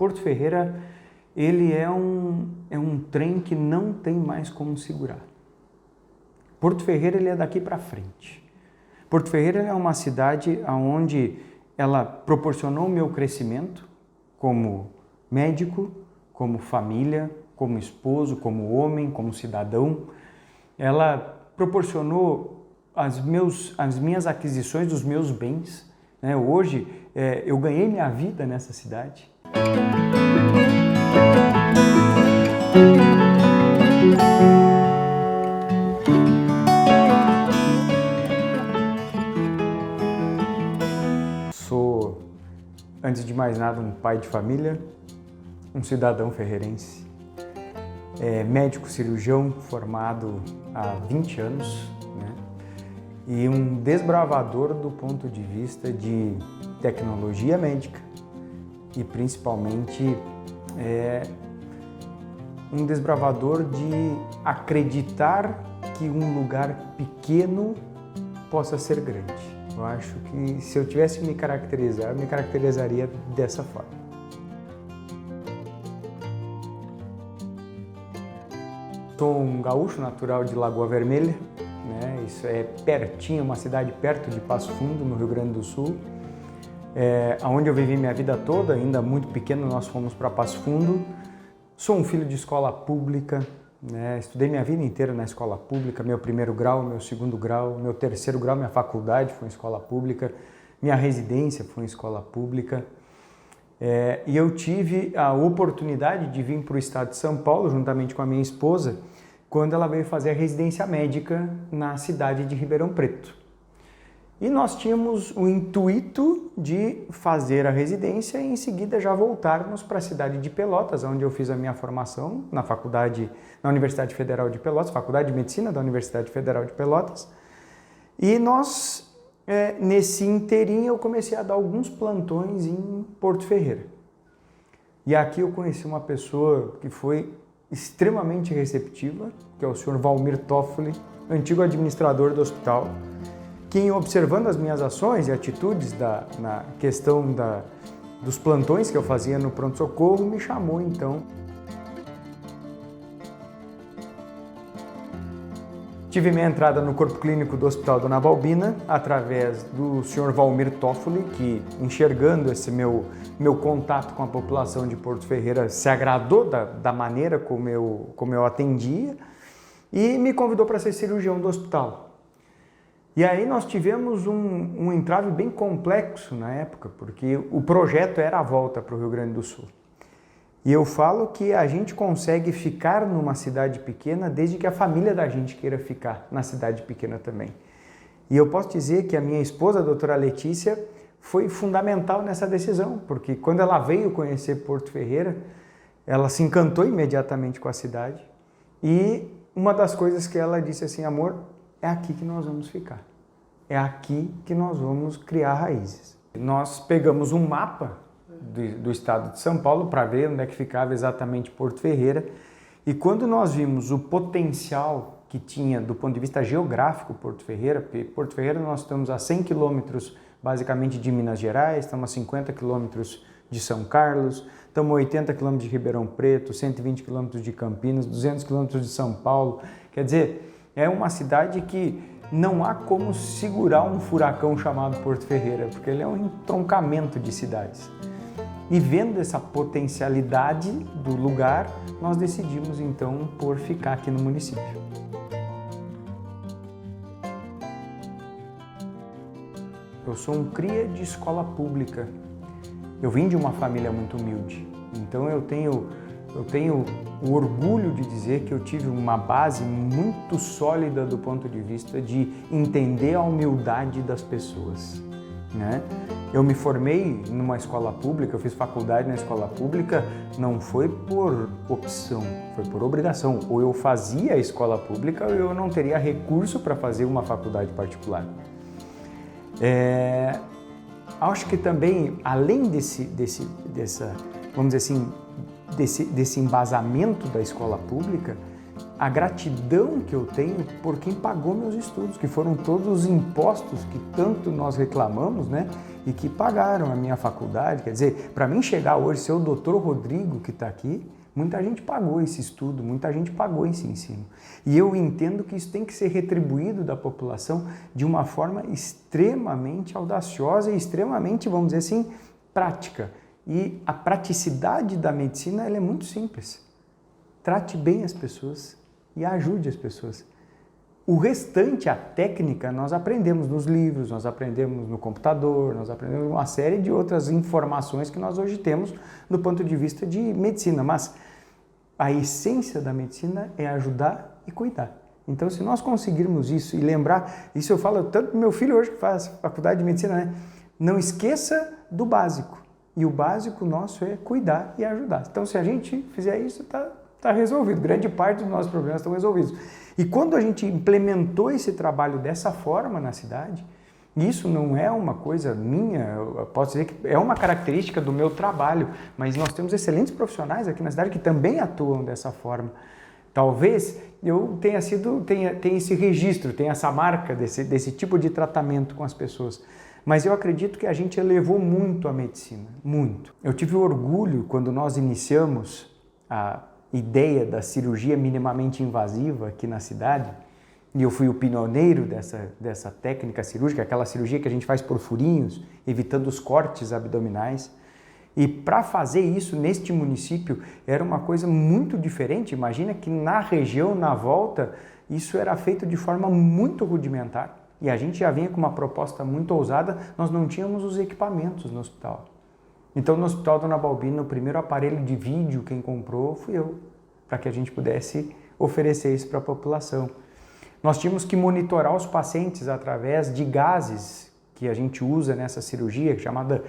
Porto Ferreira, ele é um trem que não tem mais como segurar. Porto Ferreira, ele é daqui para frente. Porto Ferreira é uma cidade onde ela proporcionou o meu crescimento como médico, como família, como esposo, como homem, como cidadão. Ela proporcionou as minhas aquisições dos meus bens. Né? Hoje, eu ganhei minha vida nessa cidade. Sou, antes de mais nada, um pai de família, um cidadão ferreirense, médico cirurgião formado há 20 anos, né? E um desbravador do ponto de vista de tecnologia médica e principalmente um desbravador de acreditar que um lugar pequeno possa ser grande. Eu acho que se eu tivesse que me caracterizar, eu me caracterizaria dessa forma. Sou um gaúcho natural de Lagoa Vermelha, né? Isso é pertinho, uma cidade perto de Passo Fundo, no Rio Grande do Sul. Onde eu vivi minha vida toda, ainda muito pequeno, nós fomos para Passo Fundo. Sou um filho de escola pública, né? Estudei minha vida inteira na escola pública, meu primeiro grau, meu segundo grau, meu terceiro grau, minha faculdade foi em escola pública, minha residência foi em escola pública. E eu tive a oportunidade de vir para o estado de São Paulo, juntamente com a minha esposa, quando ela veio fazer a residência médica na cidade de Ribeirão Preto. E nós tínhamos o intuito de fazer a residência e em seguida já voltarmos para a cidade de Pelotas, onde eu fiz a minha formação na Universidade Federal de Pelotas, Faculdade de Medicina da Universidade Federal de Pelotas. E nós, nesse inteirinho, eu comecei a dar alguns plantões em Porto Ferreira. E aqui eu conheci uma pessoa que foi extremamente receptiva, que é o senhor Valmir Toffoli, antigo administrador do hospital, que, observando as minhas ações e atitudes na questão dos plantões que eu fazia no pronto-socorro, me chamou então. Tive minha entrada no corpo clínico do Hospital Dona Balbina através do Sr. Valmir Toffoli, que, enxergando esse meu contato com a população de Porto Ferreira, se agradou da maneira como eu atendia e me convidou para ser cirurgião do hospital. E aí nós tivemos um entrave bem complexo na época, porque o projeto era a volta para o Rio Grande do Sul. E eu falo que a gente consegue ficar numa cidade pequena desde que a família da gente queira ficar na cidade pequena também. E eu posso dizer que a minha esposa, a doutora Letícia, foi fundamental nessa decisão, porque quando ela veio conhecer Porto Ferreira, ela se encantou imediatamente com a cidade. E uma das coisas que ela disse assim: amor, é aqui que nós vamos ficar. É aqui que nós vamos criar raízes. Nós pegamos um mapa do estado de São Paulo para ver onde é que ficava exatamente Porto Ferreira. E quando nós vimos o potencial que tinha do ponto de vista geográfico Porto Ferreira, porque Porto Ferreira nós estamos a 100 quilômetros basicamente de Minas Gerais, estamos a 50 quilômetros de São Carlos, estamos a 80 quilômetros de Ribeirão Preto, 120 quilômetros de Campinas, 200 quilômetros de São Paulo. Quer dizer, é uma cidade que não há como segurar um furacão chamado Porto Ferreira, porque ele é um entroncamento de cidades. E vendo essa potencialidade do lugar, nós decidimos então por ficar aqui no município. Eu sou um cria de escola pública. Eu vim de uma família muito humilde, então eu tenho o orgulho de dizer que eu tive uma base muito sólida do ponto de vista de entender a humildade das pessoas, né? Eu me formei numa escola pública, eu fiz faculdade na escola pública, não foi por opção, foi por obrigação. Ou eu fazia a escola pública ou eu não teria recurso para fazer uma faculdade particular. Acho que também, além vamos dizer assim, desse embasamento da escola pública, a gratidão que eu tenho por quem pagou meus estudos, que foram todos os impostos que tanto nós reclamamos, né? e que pagaram a minha faculdade. Quer dizer, para mim chegar hoje, ser o doutor Rodrigo que está aqui, muita gente pagou esse estudo, muita gente pagou esse ensino. E eu entendo que isso tem que ser retribuído da população de uma forma extremamente audaciosa e extremamente, vamos dizer assim, prática. E a praticidade da medicina ela é muito simples. Trate bem as pessoas e ajude as pessoas. O restante, a técnica, nós aprendemos nos livros, nós aprendemos no computador, nós aprendemos uma série de outras informações que nós hoje temos do ponto de vista de medicina. Mas a essência da medicina é ajudar e cuidar. Então, se nós conseguirmos isso e lembrar, isso eu falo tanto pro meu filho hoje que faz faculdade de medicina, né? Não esqueça do básico. E o básico nosso é cuidar e ajudar. Então, se a gente fizer isso, está resolvido. Grande parte dos nossos problemas estão resolvidos. E quando a gente implementou esse trabalho dessa forma na cidade, isso não é uma coisa minha, eu posso dizer que é uma característica do meu trabalho, mas nós temos excelentes profissionais aqui na cidade que também atuam dessa forma. Talvez eu tenha esse registro, tenha essa marca desse tipo de tratamento com as pessoas. Mas eu acredito que a gente elevou muito a medicina, muito. Eu tive orgulho quando nós iniciamos a ideia da cirurgia minimamente invasiva aqui na cidade, e eu fui o pioneiro dessa técnica cirúrgica, aquela cirurgia que a gente faz por furinhos, evitando os cortes abdominais. E para fazer isso neste município era uma coisa muito diferente. Imagina que na região, na volta, isso era feito de forma muito rudimentar. E a gente já vinha com uma proposta muito ousada, nós não tínhamos os equipamentos no hospital. Então, no Hospital Dona Balbina, o primeiro aparelho de vídeo, quem comprou fui eu, para que a gente pudesse oferecer isso para a população. Nós tínhamos que monitorar os pacientes através de gases que a gente usa nessa cirurgia, chamada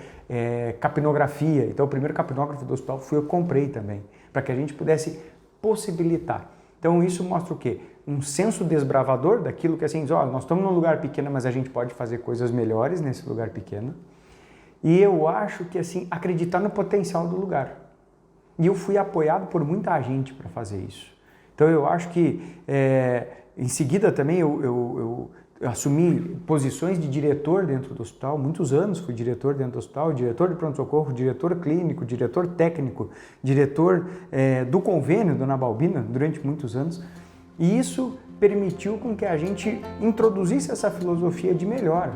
capnografia. Então, o primeiro capnógrafo do hospital fui eu que comprei também, para que a gente pudesse possibilitar. Então, isso mostra o quê? Um senso desbravador daquilo que assim, nós estamos num lugar pequeno, mas a gente pode fazer coisas melhores nesse lugar pequeno. E eu acho que, assim, acreditar no potencial do lugar. E eu fui apoiado por muita gente para fazer isso. Então, eu acho que, em seguida também, eu assumi posições de diretor dentro do hospital. Muitos anos fui diretor dentro do hospital, diretor de pronto-socorro, diretor clínico, diretor técnico, diretor do convênio Dona Balbina durante muitos anos. E isso permitiu com que a gente introduzisse essa filosofia de melhora.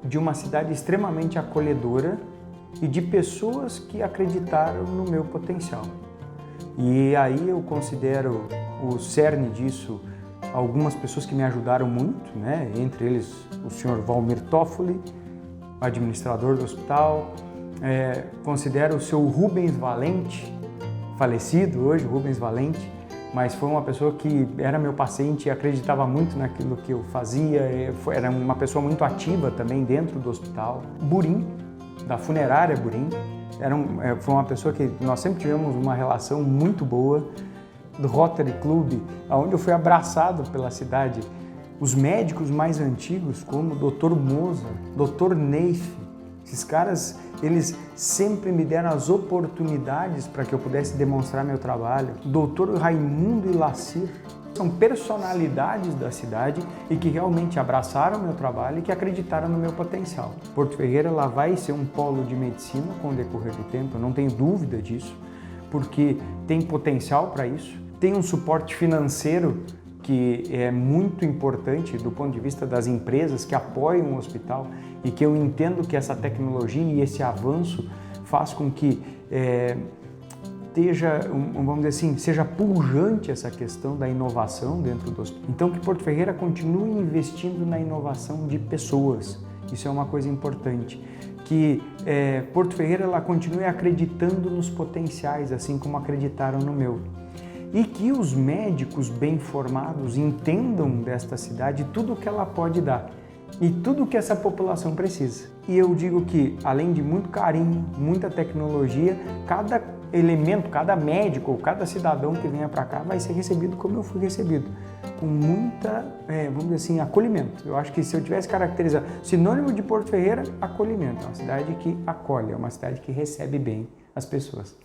De uma cidade extremamente acolhedora e de pessoas que acreditaram no meu potencial. E aí eu considero o cerne disso algumas pessoas que me ajudaram muito, né? Entre eles o senhor Valmir Toffoli, administrador do hospital, considero o seu Rubens Valente, falecido hoje, Rubens Valente, mas foi uma pessoa que era meu paciente e acreditava muito naquilo que eu fazia, era uma pessoa muito ativa também dentro do hospital. Burim, da funerária Burim, foi uma pessoa que nós sempre tivemos uma relação muito boa, do Rotary Club, onde eu fui abraçado pela cidade. Os médicos mais antigos, como o Dr. Moza, Dr. Neif, esses caras, eles sempre me deram as oportunidades para que eu pudesse demonstrar meu trabalho. Dr. Raimundo Ilacir, são personalidades da cidade e que realmente abraçaram meu trabalho e que acreditaram no meu potencial. Porto Ferreira ela vai ser um polo de medicina com o decorrer do tempo, eu não tenho dúvida disso, porque tem potencial para isso, tem um suporte financeiro que é muito importante do ponto de vista das empresas que apoiam o hospital e que eu entendo que essa tecnologia e esse avanço faz com que vamos dizer assim, seja pujante essa questão da inovação dentro do hospital. Então que Porto Ferreira continue investindo na inovação de pessoas, isso é uma coisa importante. Que Porto Ferreira ela continue acreditando nos potenciais, assim como acreditaram no meu. E que os médicos bem formados entendam desta cidade tudo o que ela pode dar e tudo o que essa população precisa. E eu digo que, além de muito carinho, muita tecnologia, cada elemento, cada médico ou cada cidadão que venha para cá vai ser recebido como eu fui recebido, com muita, vamos dizer assim, acolhimento. Eu acho que se eu tivesse caracterizado sinônimo de Porto Ferreira, acolhimento. É uma cidade que acolhe, é uma cidade que recebe bem as pessoas.